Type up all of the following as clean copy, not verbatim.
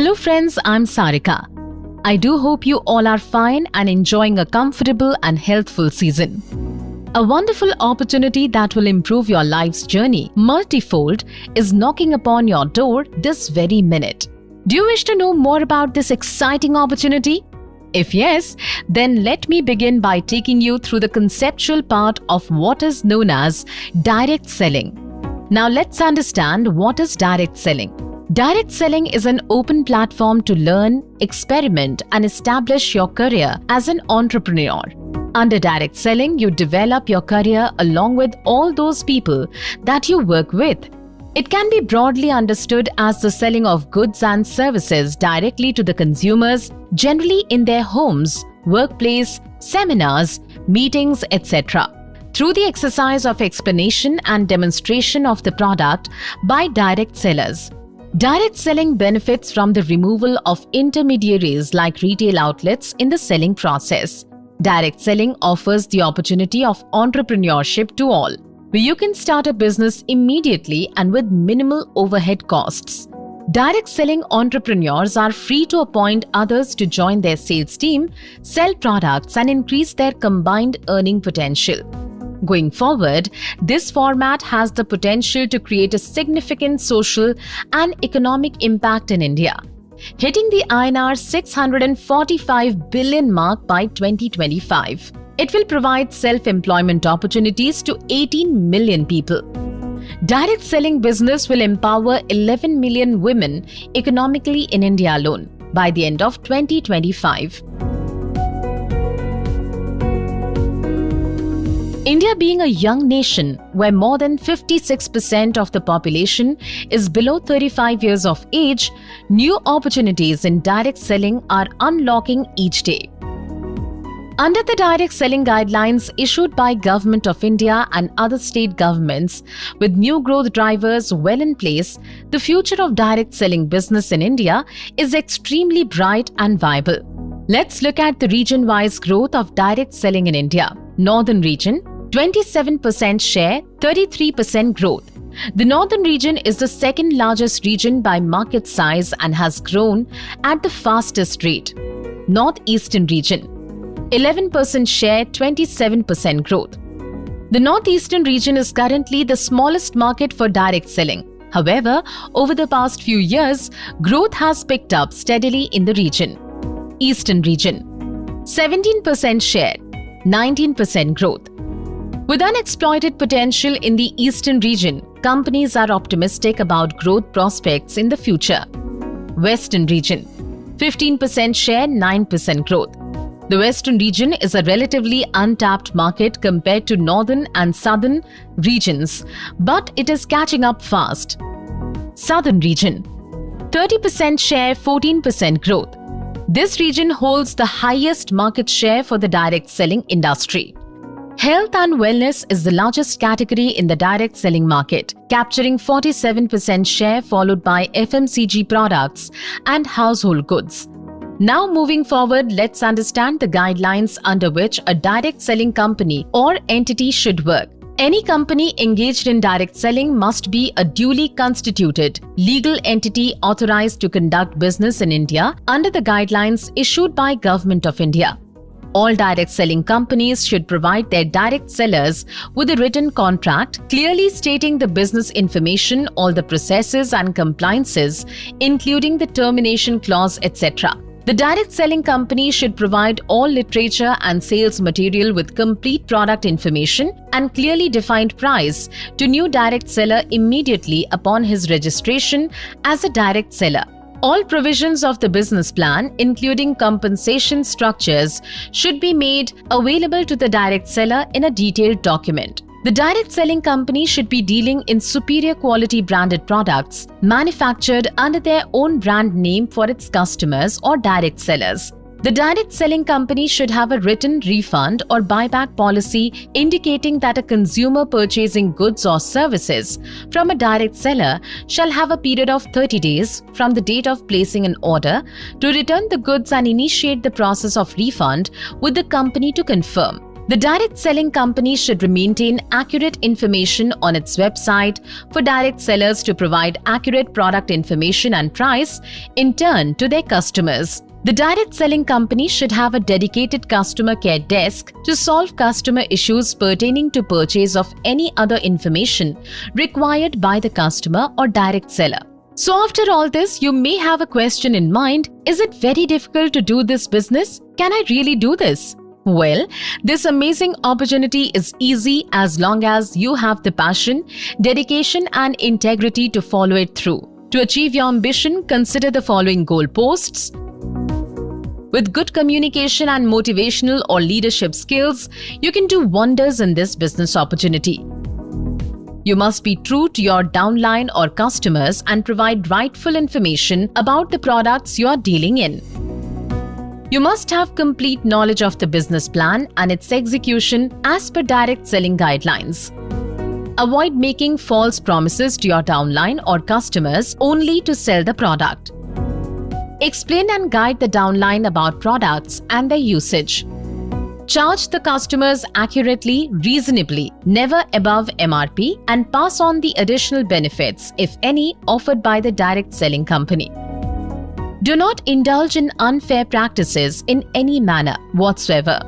Hello friends, I'm Sarika. I do hope you all are fine and enjoying a comfortable and healthful season. A wonderful opportunity that will improve your life's journey multifold is knocking upon your door this very minute. Do you wish to know more about this exciting opportunity? If yes, then let me begin by taking you through the conceptual part of what is known as direct selling. Now let's understand what is direct selling. Direct selling is an open platform to learn, experiment, and establish your career as an entrepreneur. Under direct selling, you develop your career along with all those people that you work with. It can be broadly understood as the selling of goods and services directly to the consumers, generally in their homes, workplace, seminars, meetings, etc., through the exercise of explanation and demonstration of the product by direct sellers. Direct selling benefits from the removal of intermediaries like retail outlets in the selling process. Direct selling offers the opportunity of entrepreneurship to all, where you can start a business immediately and with minimal overhead costs. Direct selling entrepreneurs are free to appoint others to join their sales team, sell products, and increase their combined earning potential. Going forward, this format has the potential to create a significant social and economic impact in India, hitting the INR 645 billion mark by 2025. It will provide self-employment opportunities to 18 million people. Direct selling business will empower 11 million women economically in India alone by the end of 2025. India being a young nation where more than 56% of the population is below 35 years of age, new opportunities in direct selling are unlocking each day. Under the direct selling guidelines issued by Government of India and other state governments, with new growth drivers well in place, the future of direct selling business in India is extremely bright and viable. Let's look at the region-wise growth of direct selling in India. Northern region, 27% share, 33% growth. The northern region is the second largest region by market size and has grown at the fastest rate. Northeastern region, 11% share, 27% growth. The northeastern region is currently the smallest market for direct selling. However, over the past few years, growth has picked up steadily in the region. Eastern region, 17% share, 19% growth. With unexploited potential in the eastern region, companies are optimistic about growth prospects in the future. Western region, 15% share, 9% growth. The western region is a relatively untapped market compared to northern and southern regions, but it is catching up fast. Southern region, 30% share, 14% growth. This region holds the highest market share for the direct selling industry. Health and wellness is the largest category in the direct selling market, capturing 47% share, followed by FMCG products and household goods. Now moving forward, let's understand the guidelines under which a direct selling company or entity should work. Any company engaged in direct selling must be a duly constituted legal entity authorized to conduct business in India under the guidelines issued by Government of India. All direct selling companies should provide their direct sellers with a written contract clearly stating the business information, all the processes and compliances, including the termination clause, etc. The direct selling company should provide all literature and sales material with complete product information and clearly defined price to new direct seller immediately upon his registration as a direct seller. All provisions of the business plan, including compensation structures, should be made available to the direct seller in a detailed document. The direct selling company should be dealing in superior quality branded products manufactured under their own brand name for its customers or direct sellers. The direct selling company should have a written refund or buyback policy indicating that a consumer purchasing goods or services from a direct seller shall have a period of 30 days from the date of placing an order to return the goods and initiate the process of refund with the company to confirm. The direct selling company should maintain accurate information on its website for direct sellers to provide accurate product information and price in turn to their customers. The direct selling company should have a dedicated customer care desk to solve customer issues pertaining to purchase of any other information required by the customer or direct seller. So after all this, you may have a question in mind, is it very difficult to do this business? Can I really do this? Well, this amazing opportunity is easy as long as you have the passion, dedication and integrity to follow it through. To achieve your ambition, consider the following goalposts. With good communication and motivational or leadership skills, you can do wonders in this business opportunity. You must be true to your downline or customers and provide rightful information about the products you are dealing in. You must have complete knowledge of the business plan and its execution as per direct selling guidelines. Avoid making false promises to your downline or customers only to sell the product. Explain and guide the downline about products and their usage. Charge the customers accurately, reasonably, never above MRP, and pass on the additional benefits, if any, offered by the direct selling company. Do not indulge in unfair practices in any manner whatsoever.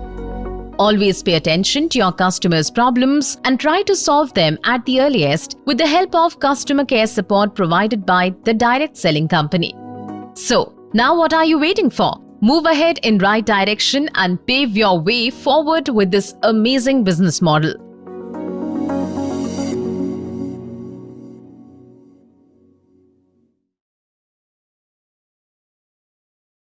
Always pay attention to your customers' problems and try to solve them at the earliest with the help of customer care support provided by the direct selling company. So, now what are you waiting for? Move ahead in right direction and pave your way forward with this amazing business model.